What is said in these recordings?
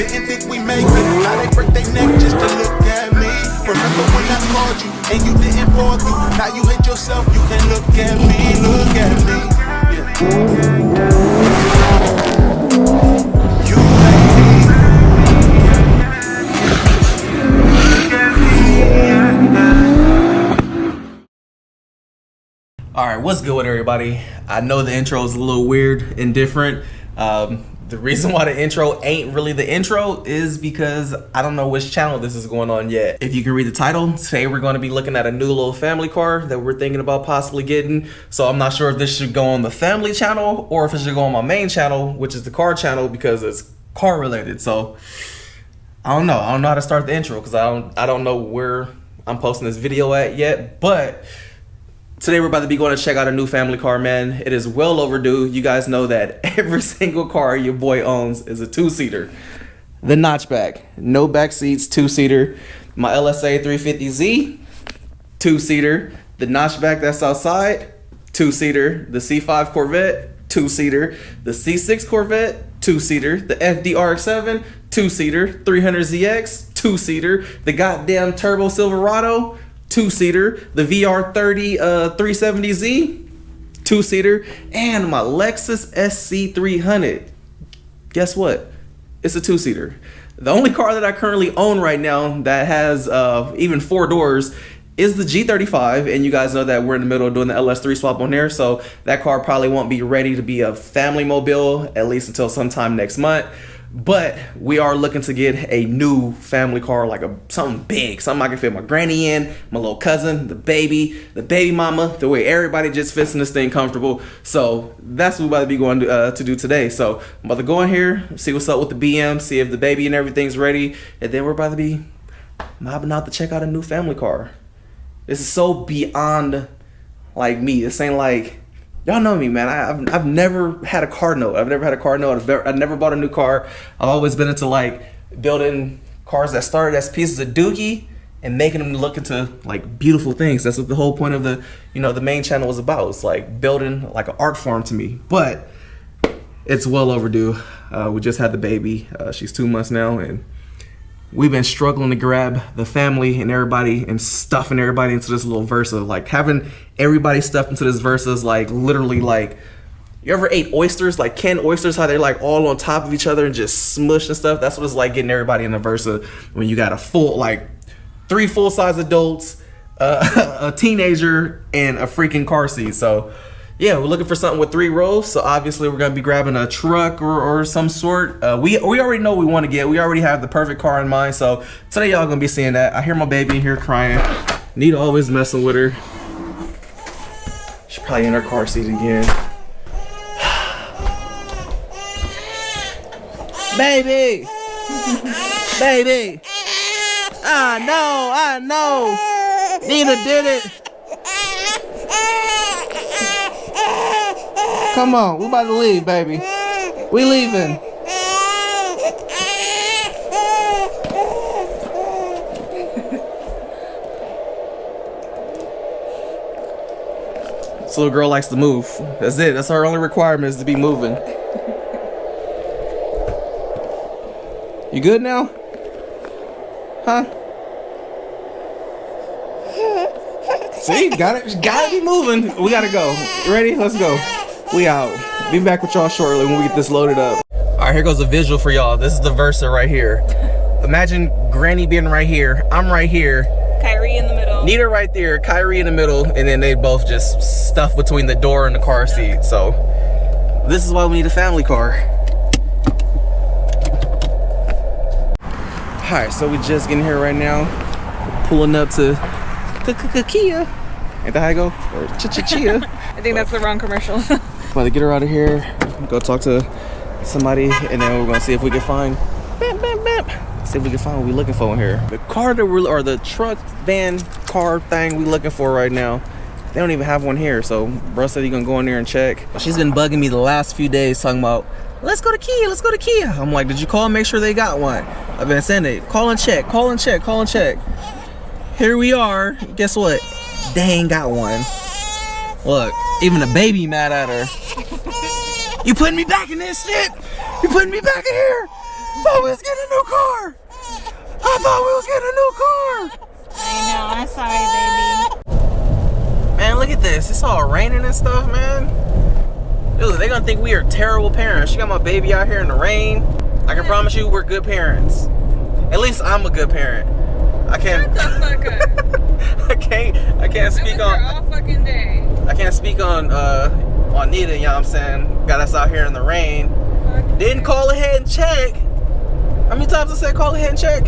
Didn't think we make it. Now they break their neck just to look at me. Remember when I called you and you didn't fall through? Now you hate yourself, you can look at me, look at me. You like me. Alright, what's good with everybody? I know the intro is a little weird and different. The reason why the intro ain't really the intro is because I don't know which channel this is going on yet. If you can read the title, today we're going to be looking at a new little family car that we're thinking about possibly getting. So I'm not sure if this should go on the family channel or if it should go on my main channel, which is the car channel, because it's car related. So I don't know how to start the intro because I don't know where I'm posting this video at yet. But today we're about to be going to check out a new family car, man. It is well overdue. You guys know that every single car your boy owns is a two-seater. The notchback, no back seats, two-seater. My LSA 350Z, two-seater. The notchback that's outside, two-seater. The C5 Corvette, two-seater. The C6 Corvette, two-seater. The FDRX7, two-seater. 300ZX, two-seater. The goddamn Turbo Silverado, two-seater, the VR30 370Z, two-seater, and my Lexus SC300. Guess what? It's a two-seater. The only car that I currently own right now that has even four doors is the G35, and you guys know that we're in the middle of doing the LS3 swap on there, so that car probably won't be ready to be a family mobile, at least until sometime next month. But we are looking to get a new family car, like something big, something I can fit my granny in, my little cousin, the baby mama, the way everybody just fits in this thing comfortable. So that's what we're about to be going to do today. So I'm about to go in here, see what's up with the BM, see if the baby and everything's ready, and then we're about to be mobbing out to check out a new family car. This is so beyond like me. This ain't like, y'all know me, man. I've never had a car note. I've never bought a new car. I've always been into like building cars that started as pieces of dookie and making them look into like beautiful things. That's what the whole point of the main channel was about. It's like building like an art form to me. But it's well overdue. We just had the baby. She's 2 months now, and we've been struggling to grab the family and everybody and stuffing everybody into this little Versa. Like having everybody stuffed into this Versa is like literally like, you ever ate oysters, like canned oysters, how they're like all on top of each other and just smush and stuff? That's what it's like getting everybody in a Versa when you got a full, like 3 full-size adults, a teenager, and a freaking car seat. So yeah, we're looking for something with 3 rows. So obviously we're gonna be grabbing a truck or some sort. We already know what we want to get. We already have the perfect car in mind. So today y'all gonna be seeing that. I hear my baby in here crying. Nita always messing with her. She's probably in her car seat again. Baby, baby. I know. Nita did it. Come on, we about to leave, baby. We leaving. This little girl likes to move. That's it. That's her only requirement, is to be moving. You good now? Huh? See, gotta be moving. We gotta go. You ready? Let's go. We out. Be back with y'all shortly when we get this loaded up. All right, here goes a visual for y'all. This is the Versa right here. Imagine Granny being right here. I'm right here. Kyrie in the middle. Nita right there. Kyrie in the middle. And then they both just stuffed between the door and the car seat. So this is why we need a family car. All right, so we just getting here right now. Pulling up to Kia. Ain't that how I go? Or Chia. I think that's the wrong commercial. About to get her out of here, go talk to somebody, and then we're gonna see if we can find see if we can find what we're looking for in here. The car that we're, or the truck, van, car thing we looking for right now, they don't even have one here. So bro said he's gonna go in there and check. She's been bugging me the last few days talking about, let's go to Kia, let's go to Kia. I'm like, did you call and make sure they got one? I've been saying it, call and check, call and check, call and check. Here we are. Guess what? They ain't got one. Look, even the baby mad at her. You putting me back in this shit? You putting me back in here? thought we was getting a new car. I thought we was getting a new car. I know, I'm sorry, baby. Man, look at this. It's all raining and stuff, man. Dude, they gonna think we are terrible parents. She got my baby out here in the rain. I can promise you we're good parents. At least I'm a good parent. I can't. Shut the fuck up. I can't speak on. all fucking day. I can't speak on Nita, you know what I'm saying? Got us out here in the rain. Fuck Didn't you. call ahead and check. How many times I said call ahead and check?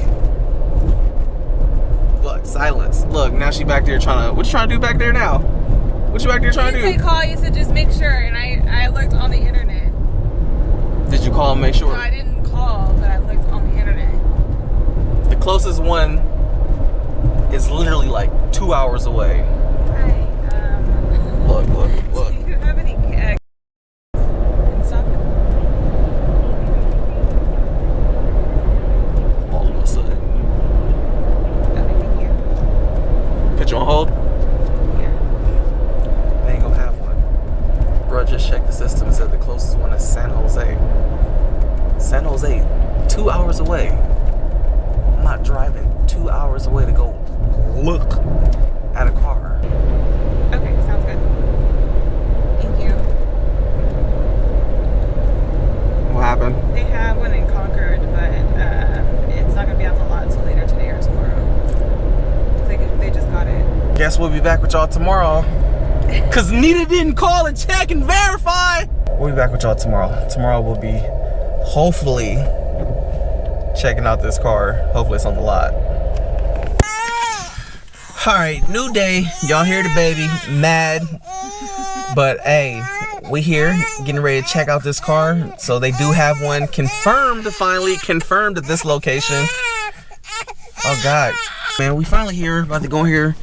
Look, silence. Look, now she back there trying to. What you trying to do back there now? What you back there trying to You didn't do? say call, you said just make sure, and I looked on the internet. Did you call and make sure? No, I didn't call, but I looked on the internet. The closest one is literally like 2 hours away. Hi, Look. do you have any in stock? All of a sudden. Okay, thank you. Put you on hold? Yeah. They ain't gonna have one. Bro, just checked the system and said the closest one is San Jose. San Jose, 2 hours away. I'm not driving 2 hours away to go look at a car. Okay, sounds good. Thank you. What happened? They have one in Concord, but it's not gonna be out the lot until later today or tomorrow. They just got it. Guess we'll be back with y'all tomorrow. Cause Nita didn't call and check and verify. We'll be back with y'all tomorrow. Tomorrow we'll be hopefully checking out this car. Hopefully it's on the lot. Alright, new day. Y'all hear the baby. Mad. But hey, we here getting ready to check out this car. So they do have one confirmed, finally confirmed at this location. Oh God. Man, we finally here, about to go here,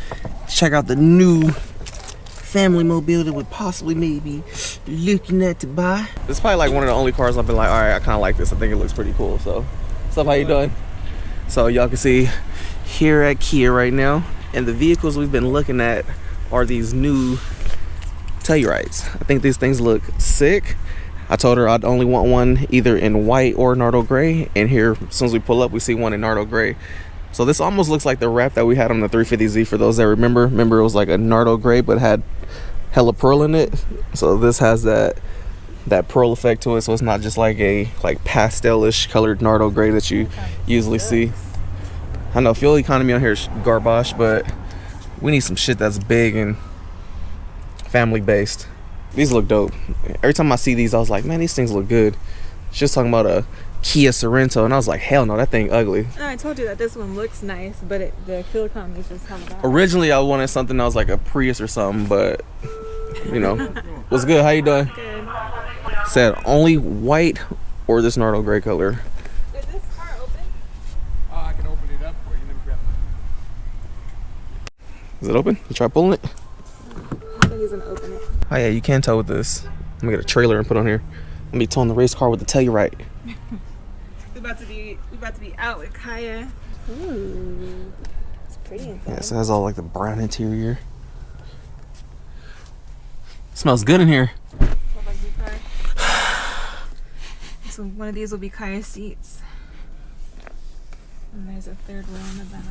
check out the new family mobile that we're possibly maybe looking at to buy. This is probably like one of the only cars I've been like, all right, I kind of like this. I think it looks pretty cool. So, what's up? How you doing? So y'all can see here at Kia right now, and the vehicles we've been looking at are these new Tellurides. I think these things look sick. I told her I'd only want one either in white or Nardo gray, and here as soon as we pull up we see one in Nardo gray. So this almost looks like the wrap that we had on the 350Z. For those that remember it was like a Nardo gray but had hella pearl in it. So this has that pearl effect to it, so it's not just like a pastel-ish colored Nardo gray that you usually see. I know fuel economy on here is garbage, but we need some shit that's big and family based. These look dope. Every time I see these I was like, man, these things look good. She was talking about a Kia Sorento and I was like, hell no, that thing ugly. No, I told you that this one looks nice, but the fuel economy is just hella bad. Originally I wanted something that was like a Prius or something, but you know. What's good? How you doing? Good. Said only white or this Nardo gray color. Is this car open? Oh, I can open it up for you. Let me grab it. Is it open? You try pulling it? I think he's gonna open it. Oh yeah, you can tow with this. I'm gonna get a trailer and put on here. I'm gonna be towing the race car with the Telluride. We about to be out with Kaya. Ooh, it's pretty inside. Yeah, so it has all like the brown interior. Smells good in here. Hold on, you cry. So one of these will be Kaya's seats, and there's a third row in the back.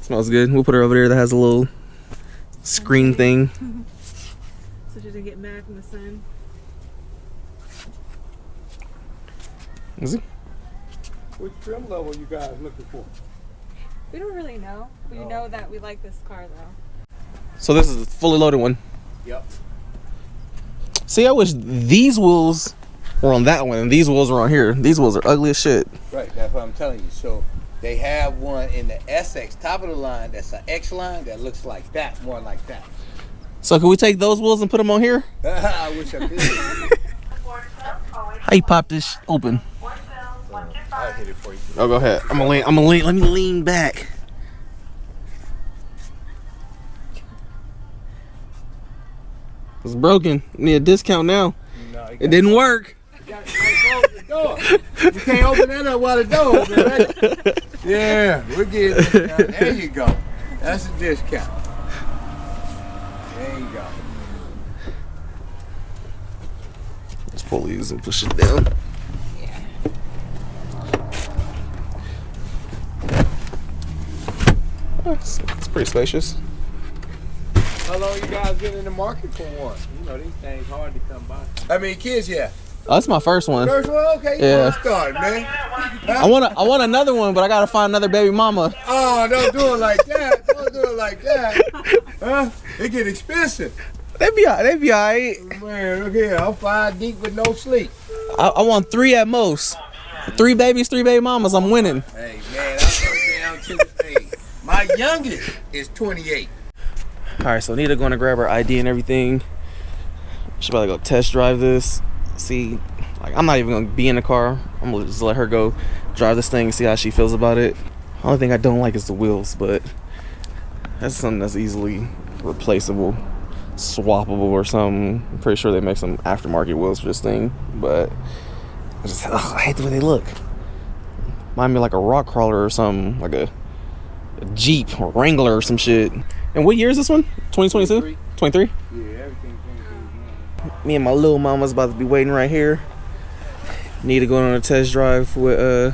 Smells good. We'll put her over there that has a little screen thing. So she doesn't get mad from the sun. Is it? Which trim level you guys looking for? We don't really know. We know that we like this car though. So this is a fully loaded one. Yep. See, I wish these wheels were on that one and these wheels were on here. These wheels are ugly as shit. Right, that's what I'm telling you. So they have one in the SX, top of the line, that's an X line that looks like that, more like that. So can we take those wheels and put them on here? I wish I could. How you pop this open? I'll hit it for you. Oh, go ahead. I'm gonna lean. Let me lean back. It's broken. Need a discount now. No, It didn't work. You gotta close the door. You can't open that up while the door open, right? Yeah, we're getting it. There you go. That's a discount. There you go. Let's pull these and push it down. It's pretty spacious. How long you guys been in the market for one? You know, these things hard to come by. How many kids you have? Oh, that's my first one. First one? Okay, Yeah. Start, man. I want another one, but I gotta find another baby mama. Oh, don't do it like that. Don't do it like that. Huh? It get expensive. They be alright. Man, look here. I'm 5 deep with no sleep. I want 3 at most. 3 babies, 3 baby mamas. I'm winning. Hey, man, I'm down to the hey, my youngest is 28. All right, so Nita going to grab her ID and everything. She about to go test drive this. See, like, I'm not even gonna be in the car. I'm gonna just let her go drive this thing and see how she feels about it. Only thing I don't like is the wheels, but that's something that's easily replaceable, swappable or something. I'm pretty sure they make some aftermarket wheels for this thing, but I hate the way they look. Remind me of like a rock crawler or something, like a Jeep or Wrangler or some shit. And what year is this one? 2022? 23? Yeah, everything. Me and my little mama's about to be waiting right here. Need to go on a test drive with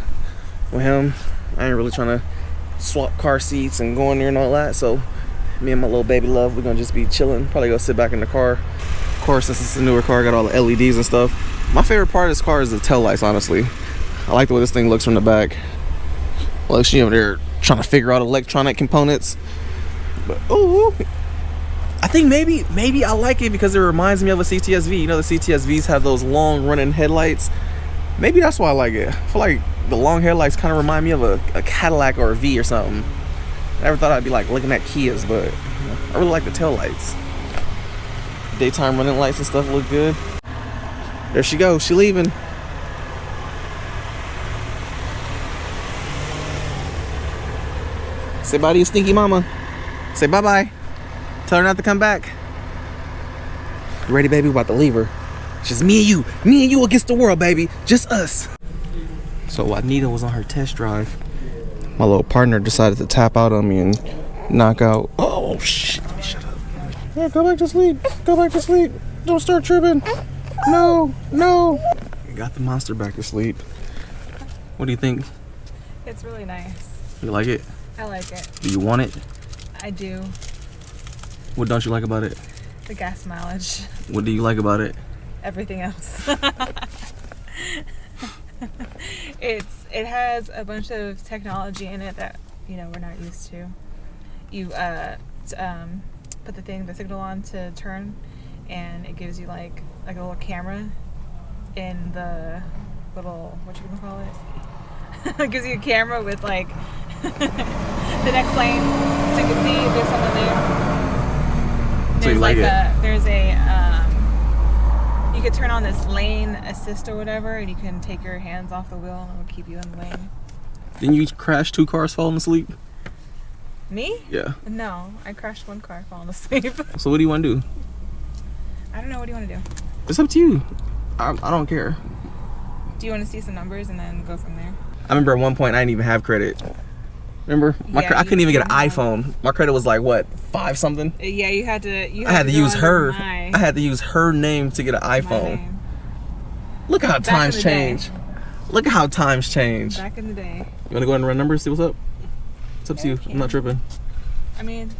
him. I ain't really trying to swap car seats and go in there and all that. So me and my little baby love, we're gonna just be chilling. Probably go sit back in the car. Of course, since it's a newer car, got all the LEDs and stuff. My favorite part of this car is the tail lights, honestly. I like the way this thing looks from the back. Look, she over there trying to figure out electronic components. But ooh, I think maybe I like it because it reminds me of a CTSV. You know, the CTSVs have those long running headlights. Maybe that's why I like it. I feel like the long headlights kind of remind me of a Cadillac or a V or something. I never thought I'd be like looking at Kias, but I really like the tail lights. Daytime running lights and stuff look good. There she goes. She leaving. Say bye to your stinky mama. Say bye-bye. Tell her not to come back. You ready, baby? We're about to leave her. It's just me and you. Me and you against the world, baby. Just us. So while Nita was on her test drive, my little partner decided to tap out on me and knock out. Oh, shit. Let me shut up. Yeah, go back to sleep. Go back to sleep. Don't start tripping. No. Got the monster back to sleep. What do you think? It's really nice. You like it? I like it. Do you want it? I do. What don't you like about it? The gas mileage. What do you like about it? Everything else. It has a bunch of technology in it that, you know, we're not used to. You put the signal on to turn, and it gives you like a little camera in the little, what you gonna call it? It gives you a camera with like the next lane, so you can see if there's someone there. So you like it? There's you could turn on this lane assist or whatever, and you can take your hands off the wheel and it will keep you in the lane. Didn't you crash 2 cars falling asleep? Me? Yeah. No, I crashed 1 car falling asleep. So what do you want to do? I don't know. What do you want to do? It's up to you. I don't care. Do you want to see some numbers and then go from there? I remember at one point I didn't even have credit. Remember? I couldn't even get an iPhone. My credit was like what, 5 something? Yeah, you had to. I had to use her. I had to use her name to get an iPhone. Look at how times change. Look at how times change. Back in the day. You want to go ahead and run numbers? See what's up? It's up to you. I'm not tripping. I mean,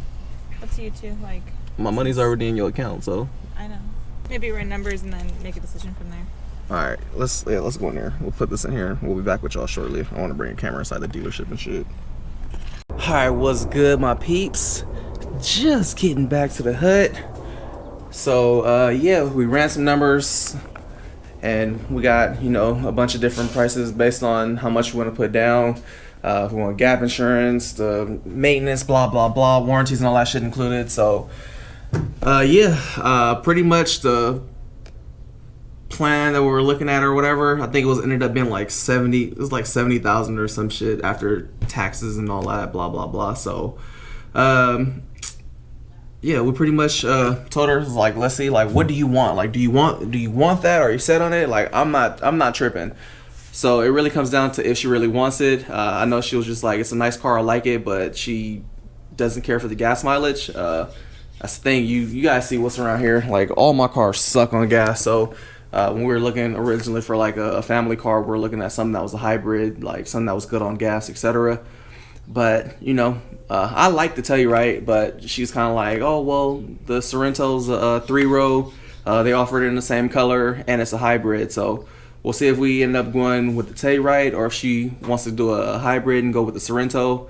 up to you too. Like. My money's already in your account, so. I know. Maybe run numbers and then make a decision from there. All right, let's go in there. We'll put this in here. We'll be back with y'all shortly. I want to bring a camera inside the dealership and shit. All right, what's good, my peeps? Just getting back to the hut. So yeah, we ran some numbers, and we got, you know, a bunch of different prices based on how much we want to put down. If we want gap insurance, the maintenance, blah blah blah, warranties and all that shit included. So yeah, pretty much the plan that we were looking at or whatever, I think it ended up being like 70. It was like 70,000 or some shit after taxes and all that, blah blah blah. So yeah, we pretty much told her, like, let's see, like, what do you want? Like, do you want that? Are you set on it? Like, I'm not tripping. So it really comes down to if she really wants it. I know she was just like, it's a nice car, I like it, but she doesn't care for the gas mileage. That's the thing. You guys see what's around here. Like, all my cars suck on gas. So when we were looking originally for like a family car, we were looking at something that was a hybrid, like something that was good on gas, etc. But you know, I like the Telluride, but she's kind of like, oh well, the Sorrento's a 3-row. They offer it in the same color, and it's a hybrid. So we'll see if we end up going with the Telluride, or if she wants to do a hybrid and go with the Sorrento.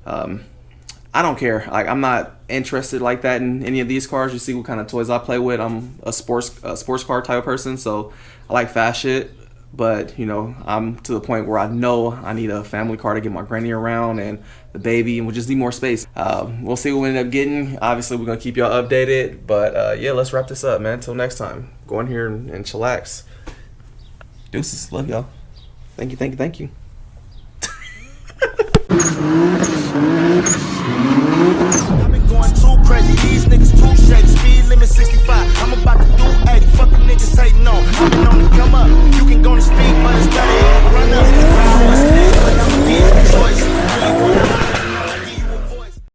I don't care. Like, I'm not interested like that in any of these cars. You see what kind of toys I play with. I'm a sports car type of person, so I like fast shit. But you know, I'm to the point where I know I need a family car to get my granny around and the baby, and we just need more space. We'll see what we end up getting. Obviously, we're gonna keep y'all updated. But yeah, let's wrap this up, man. Until next time, go in here and chillax. Deuces, love y'all. Thank you, thank you, thank you. I've been going too crazy, these niggas too